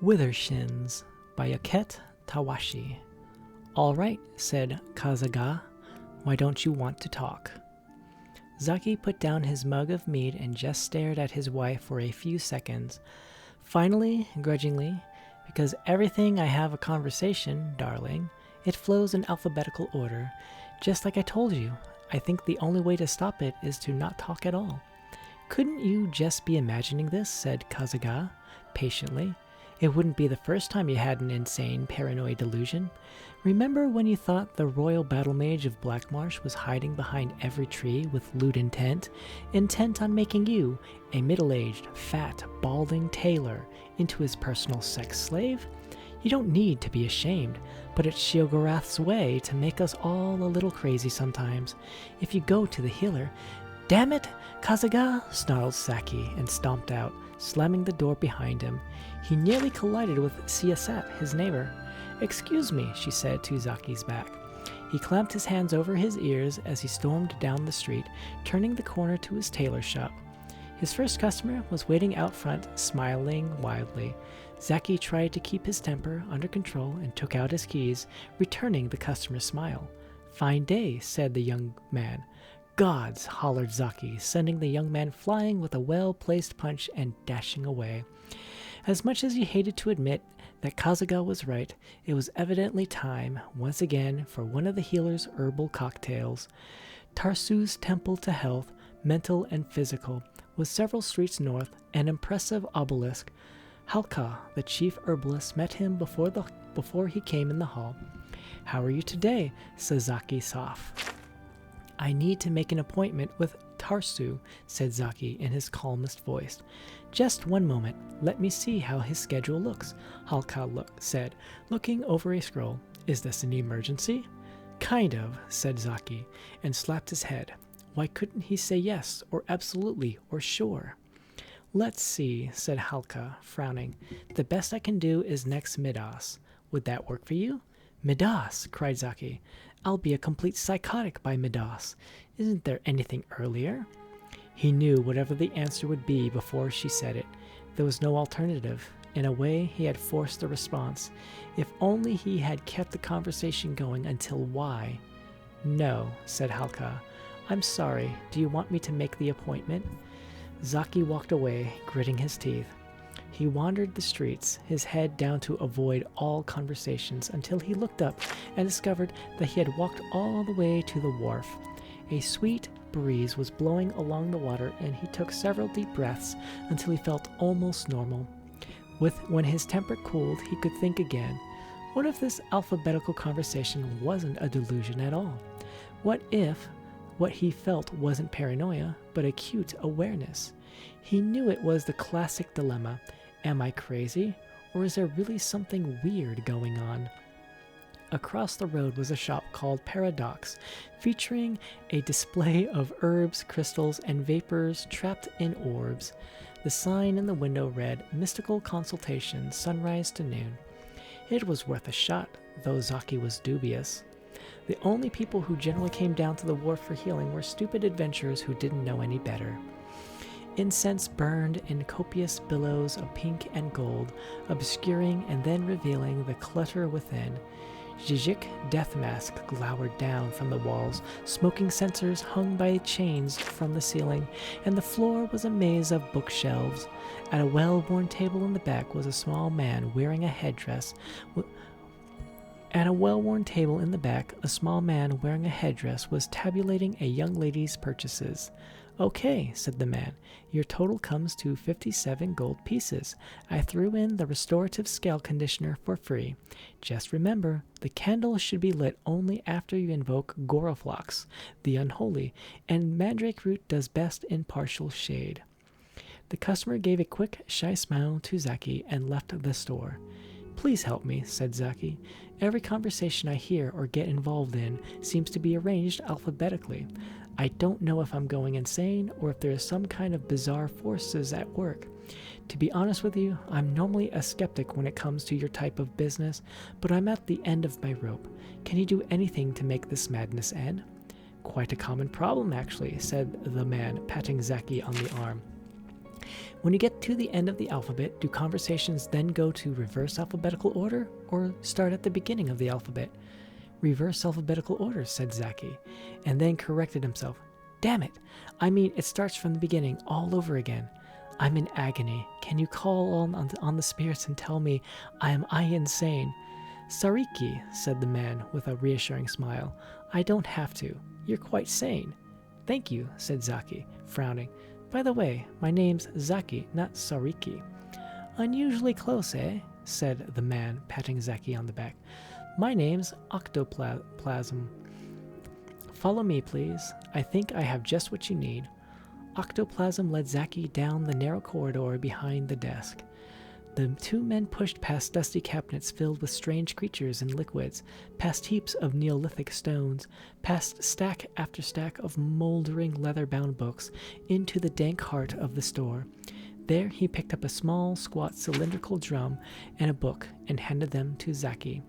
Withershins by Yaket Tawashi. All right, said Kazaga. Why don't you want to talk? Zaki put down his mug of mead and just stared at his wife for a few seconds. Finally, grudgingly, because everything I have a conversation, darling, it flows in alphabetical order. Just like I told you, I think the only way to stop it is to not talk at all. Couldn't you just be imagining this, said Kazaga, patiently. It wouldn't be the first time you had an insane paranoid delusion. Remember when you thought the royal battle mage of Blackmarsh was hiding behind every tree with lewd intent on making you, a middle-aged, fat, balding tailor, into his personal sex slave? You don't need to be ashamed, but it's Sheogorath's way to make us all a little crazy sometimes. If you go to the healer... Damn it, Kazaga, snarled Saki and stomped out, slamming the door behind him. He nearly collided with Siasat, his neighbor. Excuse me, she said to Zaki's back. He clamped his hands over his ears as he stormed down the street, turning the corner to his tailor shop. His first customer was waiting out front, smiling wildly. Zaki tried to keep his temper under control and took out his keys, returning the customer's smile. Fine day, said the young man. Gods, hollered Zaki, sending the young man flying with a well-placed punch and dashing away. As much as he hated to admit that Kazaga was right, it was evidently time, once again, for one of the healer's herbal cocktails. Tarsu's Temple to Health, mental and physical, was several streets north, an impressive obelisk. Halka, the chief herbalist, met him before he came in the hall. How are you today? Said Zaki soft. I need to make an appointment with Tarsu, said Zaki in his calmest voice. Just one moment. Let me see how his schedule looks, Halka said, looking over a scroll. Is this an emergency? Kind of, said Zaki, and slapped his head. Why couldn't he say yes, or absolutely, or sure? Let's see, said Halka, frowning. The best I can do is next Midas. Would that work for you? Midas, cried Zaki. I'll be a complete psychotic by Midas. Isn't there anything earlier? He knew whatever the answer would be before she said it. There was no alternative. In a way, he had forced the response. If only he had kept the conversation going until why. No, said Halka. I'm sorry. Do you want me to make the appointment? Zaki walked away, gritting his teeth. He wandered the streets, his head down to avoid all conversations, until he looked up and discovered that he had walked all the way to the wharf. A sweet breeze was blowing along the water, and he took several deep breaths until he felt almost normal. When his temper cooled, he could think again. What if this alphabetical conversation wasn't a delusion at all? What if what he felt wasn't paranoia, but acute awareness? He knew it was the classic dilemma. Am I crazy, or is there really something weird going on? Across the road was a shop called Paradox, featuring a display of herbs, crystals, and vapors trapped in orbs. The sign in the window read, Mystical Consultation, sunrise to noon. It was worth a shot, though Zaki was dubious. The only people who generally came down to the wharf for healing were stupid adventurers who didn't know any better. Incense burned in copious billows of pink and gold, obscuring and then revealing the clutter within. Zizek death mask glowered down from the walls, smoking censers hung by chains from the ceiling, and the floor was a maze of bookshelves. At a well-worn table in the back was a small man wearing a headdress. At a well-worn table in the back, a small man wearing a headdress was tabulating a young lady's purchases. Okay, said the man, your total comes to 57 gold pieces. I threw in the restorative scale conditioner for free. Just remember, the candle should be lit only after you invoke Goroflox, the unholy, and mandrake root does best in partial shade. The customer gave a quick, shy smile to Zaki and left the store. Please help me, said Zaki. Every conversation I hear or get involved in seems to be arranged alphabetically. I don't know if I'm going insane or if there is some kind of bizarre forces at work. To be honest with you, I'm normally a skeptic when it comes to your type of business, but I'm at the end of my rope. Can you do anything to make this madness end? Quite a common problem, actually, said the man, patting Zaki on the arm. When you get to the end of the alphabet, do conversations then go to reverse alphabetical order or start at the beginning of the alphabet? Reverse alphabetical order, said Zaki, and then corrected himself. Damn it! I mean, it starts from the beginning all over again. I'm in agony. Can you call on the spirits and tell me am I insane? Sariki, said the man with a reassuring smile. I don't have to. You're quite sane. Thank you, said Zaki, frowning. By the way, my name's Zaki, not Sariki. Unusually close, eh? Said the man, patting Zaki on the back. My name's Octoplasm. Follow me, please. I think I have just what you need. Octoplasm led Zaki down the narrow corridor behind the desk. The two men pushed past dusty cabinets filled with strange creatures and liquids, past heaps of Neolithic stones, past stack after stack of moldering leather-bound books, into the dank heart of the store. There he picked up a small, squat, cylindrical drum and a book and handed them to Zaki.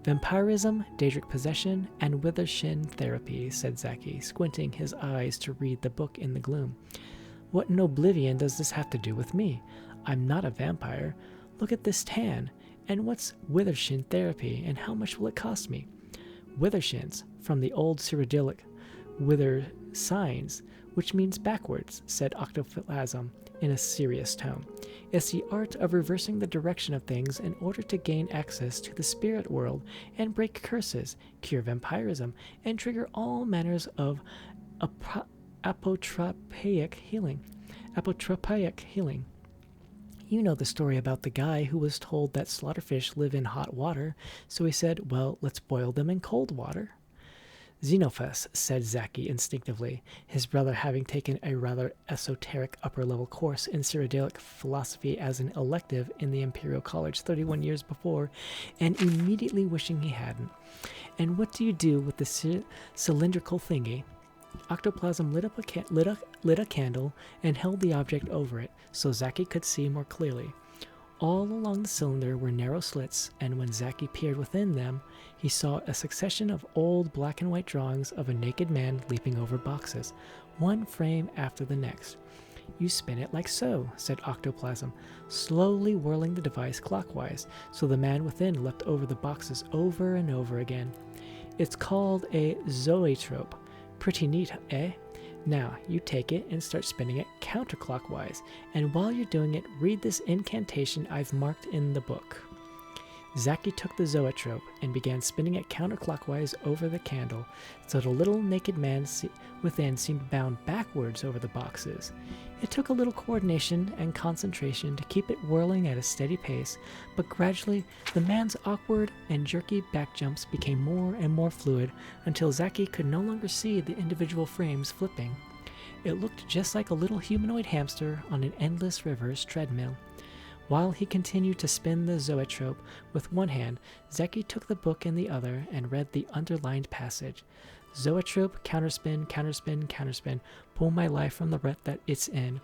Vampirism, Daedric Possession, and Withershin Therapy, said Zaki, squinting his eyes to read the book in the gloom. What in Oblivion does this have to do with me? I'm not a vampire. Look at this tan. And what's Withershin Therapy, and how much will it cost me? Withershins, from the old Cyrillic Withershins, which means backwards, said Octoplasm in a serious tone. It's the art of reversing the direction of things in order to gain access to the spirit world and break curses, cure vampirism, and trigger all manners of apotropaic healing. You know the story about the guy who was told that slaughterfish live in hot water, so he said, well, let's boil them in cold water. Xenophus, said Zaki instinctively, his brother having taken a rather esoteric upper-level course in Cyrillic philosophy as an elective in the Imperial College 31 years before, and immediately wishing he hadn't. And what do you do with the cylindrical thingy? Octoplasm lit a candle and held the object over it so Zaki could see more clearly. All along the cylinder were narrow slits, and when Zaki peered within them, he saw a succession of old black and white drawings of a naked man leaping over boxes, one frame after the next. You spin it like so, said Octoplasm, slowly whirling the device clockwise, so the man within leapt over the boxes over and over again. It's called a zoetrope. Pretty neat, eh? Now, you take it and start spinning it counterclockwise, and while you're doing it, read this incantation I've marked in the book. Zaki took the zoetrope and began spinning it counterclockwise over the candle, so the little naked man within seemed bound backwards over the boxes. It took a little coordination and concentration to keep it whirling at a steady pace, but gradually the man's awkward and jerky back jumps became more and more fluid until Zaki could no longer see the individual frames flipping. It looked just like a little humanoid hamster on an endless reverse treadmill. While he continued to spin the zoetrope with one hand, Zaki took the book in the other and read the underlined passage. Zoetrope, counterspin, counterspin, counterspin, pull my life from the rut that it's in.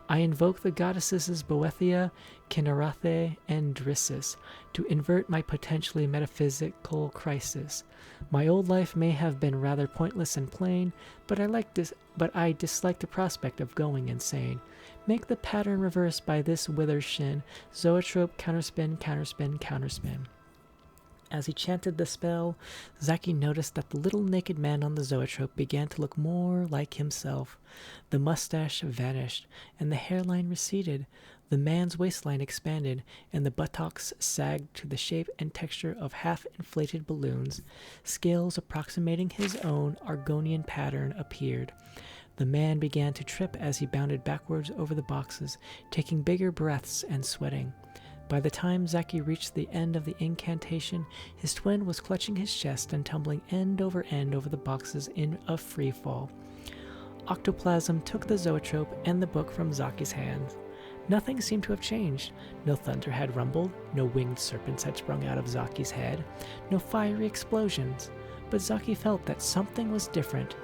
I invoke the goddesses Boethia, Kinnarathe, and Drissus to invert my potentially metaphysical crisis. My old life may have been rather pointless and plain, but I dislike the prospect of going insane. Make the pattern reverse by this Withershin, zoetrope, counterspin, counterspin, counterspin. As he chanted the spell, Zaki noticed that the little naked man on the zoetrope began to look more like himself. The mustache vanished, and the hairline receded. The man's waistline expanded, and the buttocks sagged to the shape and texture of half-inflated balloons. Scales approximating his own Argonian pattern appeared. The man began to trip as he bounded backwards over the boxes, taking bigger breaths and sweating. By the time Zaki reached the end of the incantation, his twin was clutching his chest and tumbling end over the boxes in a free fall. Octoplasm took the zoetrope and the book from Zaki's hands. Nothing seemed to have changed. No thunder had rumbled, no winged serpents had sprung out of Zaki's head, no fiery explosions. But Zaki felt that something was different.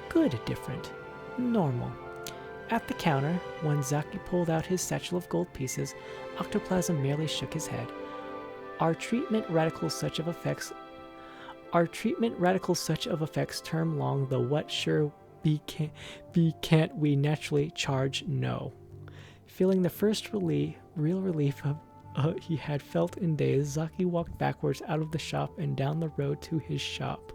Good different. Normal. At the counter, when Zaki pulled out his satchel of gold pieces, Octoplasm merely shook his head. Our treatment radicals such of effects term long, though what sure be can't we naturally charge no. Feeling the first real relief he had felt in days, Zaki walked backwards out of the shop and down the road to his shop.